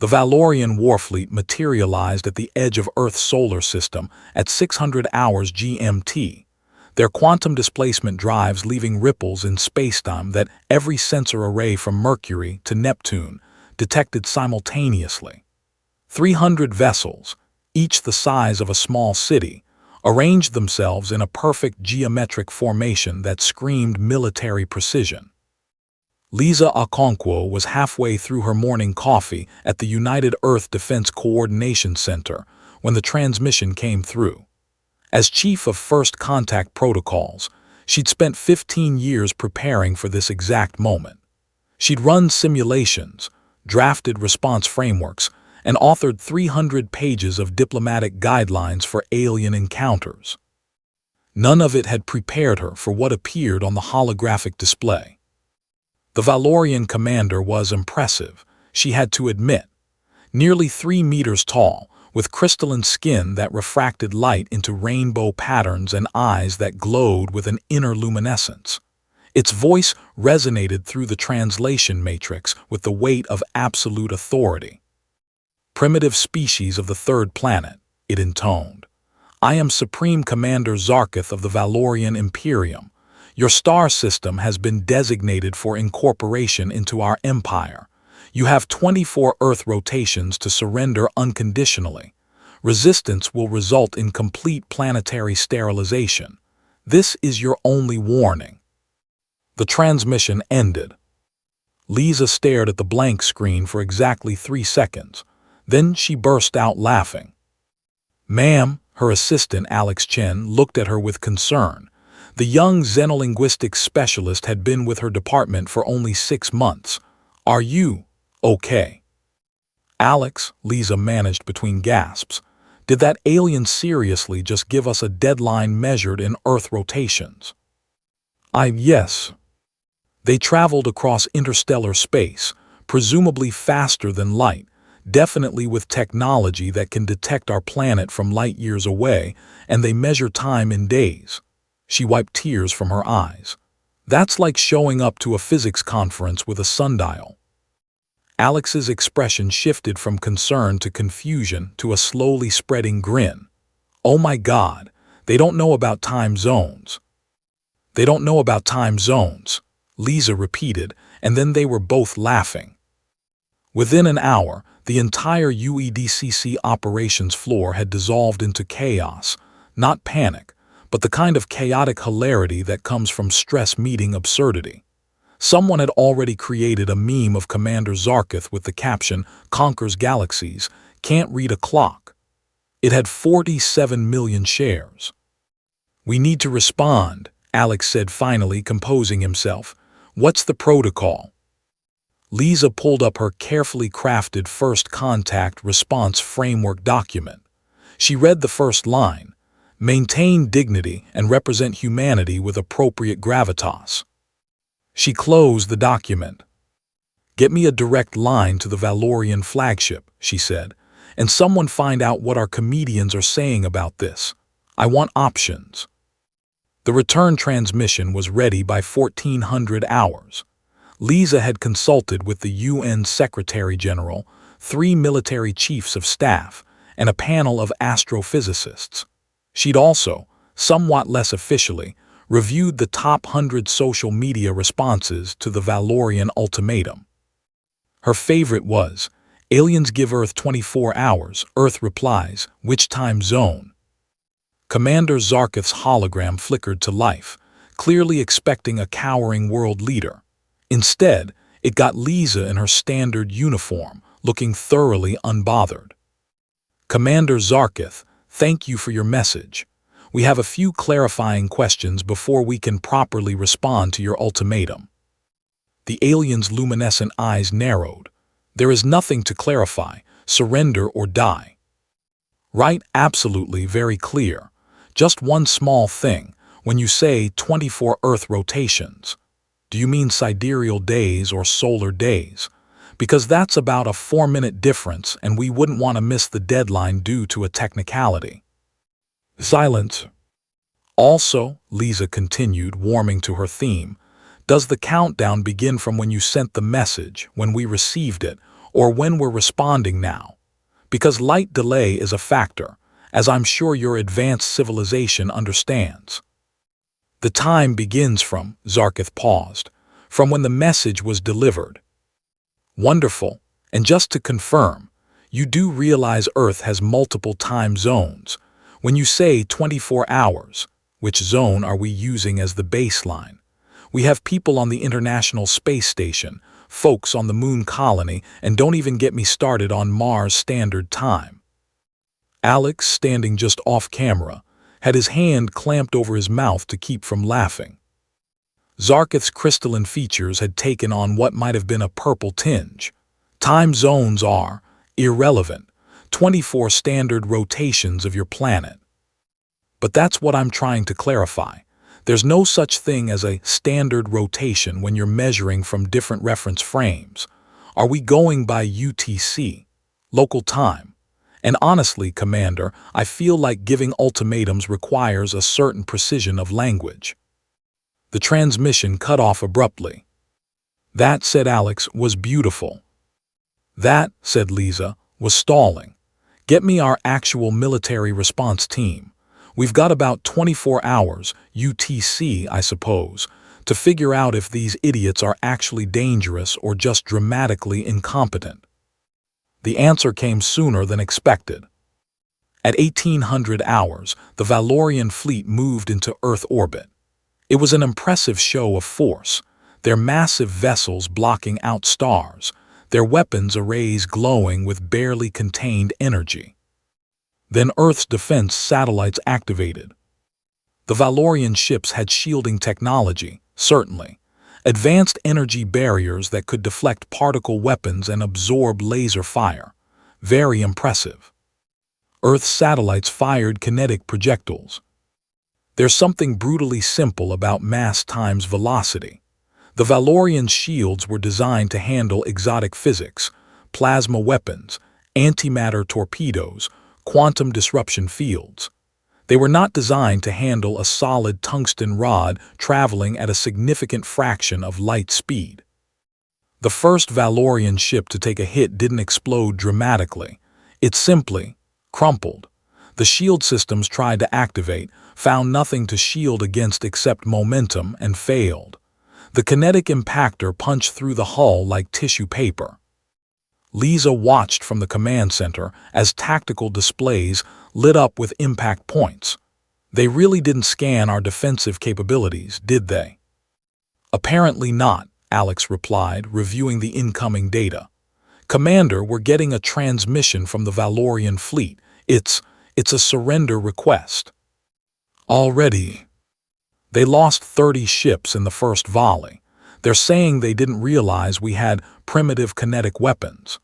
The Valorian warfleet materialized at the edge of Earth's solar system at 600 hours GMT, their quantum displacement drives leaving ripples in spacetime that every sensor array from Mercury to Neptune detected simultaneously. 300 vessels, each the size of a small city, arranged themselves in a perfect geometric formation that screamed military precision. Lisa Okonkwo was halfway through her morning coffee at the United Earth Defense Coordination Center when the transmission came through. As chief of First Contact Protocols, she'd spent 15 years preparing for this exact moment. She'd run simulations, drafted response frameworks, and authored 300 pages of diplomatic guidelines for alien encounters. None of it had prepared her for what appeared on the holographic display. The Valorian commander was impressive, she had to admit. Nearly 3 meters tall, with crystalline skin that refracted light into rainbow patterns and eyes that glowed with an inner luminescence. Its voice resonated through the translation matrix with the weight of absolute authority. "Primitive species of the third planet," it intoned. "I am Supreme Commander Zarketh of the Valorian Imperium. Your star system has been designated for incorporation into our empire. You have 24 Earth rotations to surrender unconditionally. Resistance will result in complete planetary sterilization. This is your only warning." The transmission ended. Lisa stared at the blank screen for exactly 3 seconds. Then she burst out laughing. "Ma'am," her assistant Alex Chen looked at her with concern. The young xenolinguistics specialist had been with her department for only 6 months. "Are you okay?" "Alex," Lisa managed between gasps, "did that alien seriously just give us a deadline measured in Earth rotations?" Yes. They traveled across interstellar space, presumably faster than light, definitely with technology that can detect our planet from light years away, and they measure time in days." She wiped tears from her eyes. "That's like showing up to a physics conference with a sundial." Alex's expression shifted from concern to confusion to a slowly spreading grin. "Oh my God, they don't know about time zones." "They don't know about time zones," Lisa repeated, and then they were both laughing. Within an hour, the entire UEDCC operations floor had dissolved into chaos, not panic, but the kind of chaotic hilarity that comes from stress meeting absurdity. Someone had already created a meme of Commander Zarketh with the caption, "Conquers galaxies, can't read a clock." It had 47 million shares. "We need to respond," Alex said finally, composing himself. "What's the protocol?" Lisa pulled up her carefully crafted First Contact Response Framework document. She read the first line, "Maintain dignity and represent humanity with appropriate gravitas." She closed the document. "Get me a direct line to the Valorian flagship," she said, "and someone find out what our comedians are saying about this. I want options." The return transmission was ready by 1400 hours. Lisa had consulted with the UN Secretary General, 3 military chiefs of staff, and a panel of astrophysicists. She'd also, somewhat less officially, reviewed the top 100 social media responses to the Valorian ultimatum. Her favorite was, "Aliens give Earth 24 hours, Earth replies, which time zone?" Commander Zarketh's hologram flickered to life, clearly expecting a cowering world leader. Instead, it got Lisa in her standard uniform, looking thoroughly unbothered. "Commander Zarketh, thank you for your message. We have a few clarifying questions before we can properly respond to your ultimatum." The alien's luminescent eyes narrowed. "There is nothing to clarify. Surrender or die." "Right, absolutely, very clear. Just one small thing. When you say 24 Earth rotations, do you mean sidereal days or solar days? Because that's about a 4-minute difference and we wouldn't want to miss the deadline due to a technicality." Silence. "Also," Lisa continued, warming to her theme, "does the countdown begin from when you sent the message, when we received it, or when we're responding now. Because light delay is a factor, as I'm sure your advanced civilization understands. The time begins from, Zarkith paused, from when the message was delivered. Wonderful, and just to confirm, you do realize Earth has multiple time zones. When you say 24 hours, which zone are we using as the baseline? We have people on the International Space Station, folks on the Moon Colony, and don't even get me started on Mars Standard Time. Alex, standing just off camera, had his hand clamped over his mouth to keep from laughing. Zarkith's crystalline features had taken on what might have been a purple tinge. Time zones are irrelevant, 24 standard rotations of your planet. But that's what I'm trying to clarify. There's no such thing as a standard rotation when you're measuring from different reference frames. Are we going by UTC, local time? And honestly, Commander, I feel like giving ultimatums requires a certain precision of language. The transmission cut off abruptly. That, said Alex, was beautiful. That, said Lisa, was stalling. Get me our actual military response team. We've got about 24 hours, UTC, I suppose, to figure out if these idiots are actually dangerous or just dramatically incompetent. The answer came sooner than expected. At 1800 hours, the Valorian fleet moved into Earth orbit. It was an impressive show of force, their massive vessels blocking out stars, their weapons arrays glowing with barely contained energy. Then Earth's defense satellites activated. The Valorian ships had shielding technology, certainly, advanced energy barriers that could deflect particle weapons and absorb laser fire. Very impressive. Earth's satellites fired kinetic projectiles. There's something brutally simple about mass times velocity. The Valorian shields were designed to handle exotic physics, plasma weapons, antimatter torpedoes, quantum disruption fields. They were not designed to handle a solid tungsten rod traveling at a significant fraction of light speed. The first Valorian ship to take a hit didn't explode dramatically. It simply crumpled. The shield systems tried to activate, found nothing to shield against except momentum, and failed. The kinetic impactor punched through the hull like tissue paper. Lisa watched from the command center as tactical displays lit up with impact points. They really didn't scan our defensive capabilities, did they? Apparently not, Alex replied, reviewing the incoming data. Commander, we're getting a transmission from the Valorian fleet. It's a surrender request. Already? They lost 30 ships in the first volley. They're saying they didn't realize we had primitive kinetic weapons.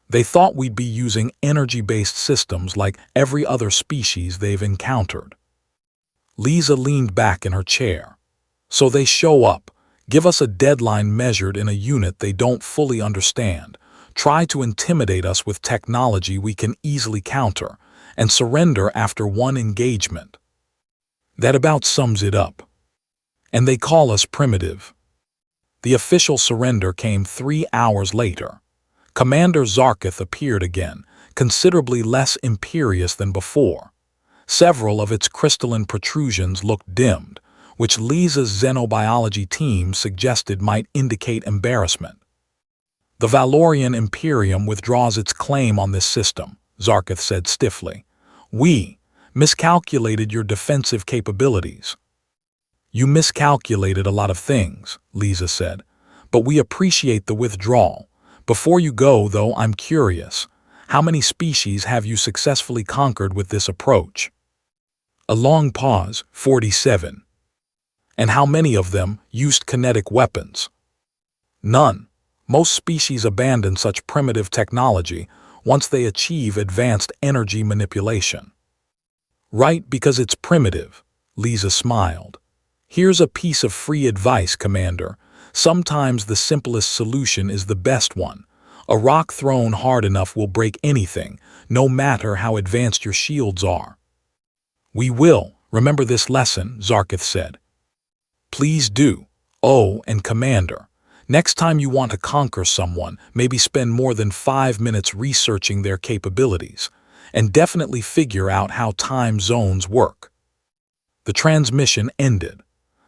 They thought we'd be using energy-based systems like every other species they've encountered. Lisa leaned back in her chair. So they show up, give us a deadline measured in a unit they don't fully understand, try to intimidate us with technology we can easily counter, and surrender after one engagement. That about sums it up. And they call us primitive. The official surrender came 3 hours later. Commander Zarkith appeared again, considerably less imperious than before. Several of its crystalline protrusions looked dimmed, which Lisa's xenobiology team suggested might indicate embarrassment. The Valorian Imperium withdraws its claim on this system, Zarkith said stiffly. We miscalculated your defensive capabilities. You miscalculated a lot of things, Lisa said, but we appreciate the withdrawal. Before you go, though, I'm curious. How many species have you successfully conquered with this approach? A long pause, 47. And how many of them used kinetic weapons? None. Most species abandon such primitive technology once they achieve advanced energy manipulation. Right, because it's primitive, Lisa smiled. Here's a piece of free advice, Commander. Sometimes the simplest solution is the best one. A rock thrown hard enough will break anything, no matter how advanced your shields are. We will remember this lesson, Zarkith said. Please do. Oh, and Commander, Next time you want to conquer someone, maybe spend more than 5 minutes researching their capabilities, and definitely figure out how time zones work. The transmission ended.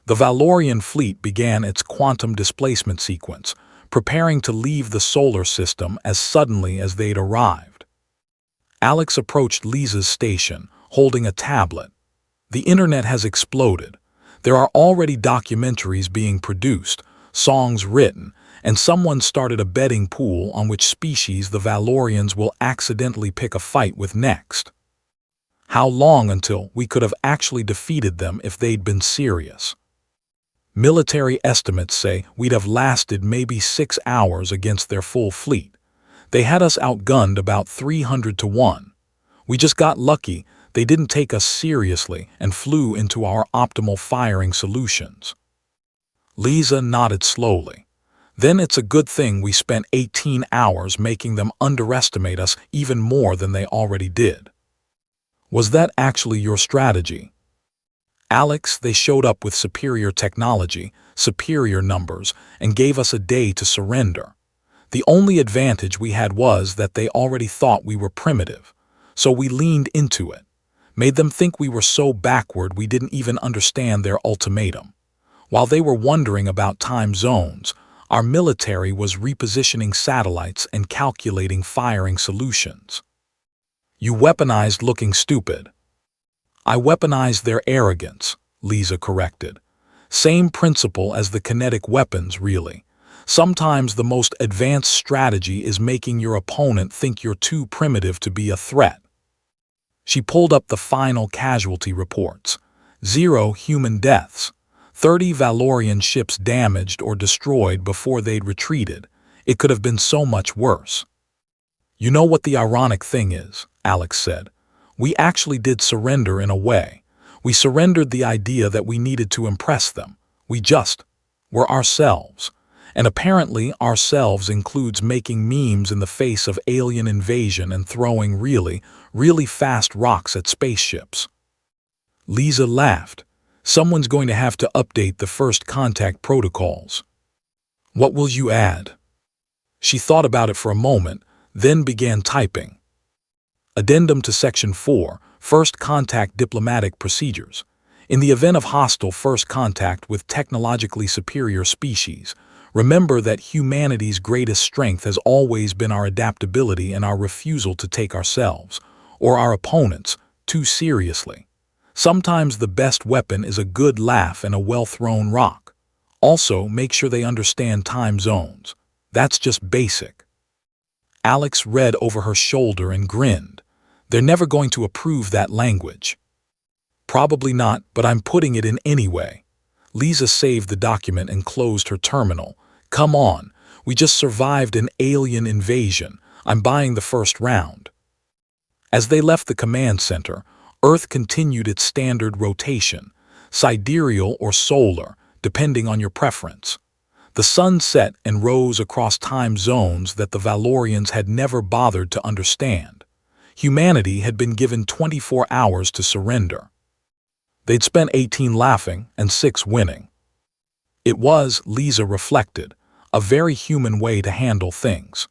The Valorian fleet began its quantum displacement sequence, preparing to leave the solar system as suddenly as they'd arrived. Alex approached Lisa's station, holding a tablet. The internet has exploded. There are already documentaries being produced, songs written, and someone started a betting pool on which species the Valorians will accidentally pick a fight with next. How long until we could have actually defeated them if they'd been serious? Military estimates say we'd have lasted maybe 6 hours against their full fleet. They had us outgunned about 300 to 1. We just got lucky they didn't take us seriously and flew into our optimal firing solutions. Lisa nodded slowly. Then it's a good thing we spent 18 hours making them underestimate us even more than they already did. Was that actually your strategy? Alex, they showed up with superior technology, superior numbers, and gave us a day to surrender. The only advantage we had was that they already thought we were primitive, so we leaned into it, made them think we were so backward we didn't even understand their ultimatum. While they were wondering about time zones, our military was repositioning satellites and calculating firing solutions. You weaponized looking stupid. I weaponized their arrogance, Lisa corrected. Same principle as the kinetic weapons, really. Sometimes the most advanced strategy is making your opponent think you're too primitive to be a threat. She pulled up the final casualty reports. 0 human deaths. 30 Valorian ships damaged or destroyed before they'd retreated. It could have been so much worse. You know what the ironic thing is, Alex said. We actually did surrender in a way. We surrendered the idea that we needed to impress them. We just were ourselves. And apparently ourselves includes making memes in the face of alien invasion and throwing really, really fast rocks at spaceships. Lisa laughed. Someone's going to have to update the first contact protocols. What will you add? She thought about it for a moment, then began typing. Addendum to Section 4, First Contact Diplomatic Procedures. In the event of hostile first contact with technologically superior species, remember that humanity's greatest strength has always been our adaptability and our refusal to take ourselves, or our opponents, too seriously. Sometimes the best weapon is a good laugh and a well-thrown rock. Also, make sure they understand time zones. That's just basic. Alex read over her shoulder and grinned. They're never going to approve that language. Probably not, but I'm putting it in anyway. Lisa saved the document and closed her terminal. Come on, we just survived an alien invasion. I'm buying the first round. As they left the command center, Earth continued its standard rotation, sidereal or solar, depending on your preference. The sun set and rose across time zones that the Valorians had never bothered to understand. Humanity had been given 24 hours to surrender. They'd spent 18 laughing and 6 winning. It was, Lisa reflected, a very human way to handle things.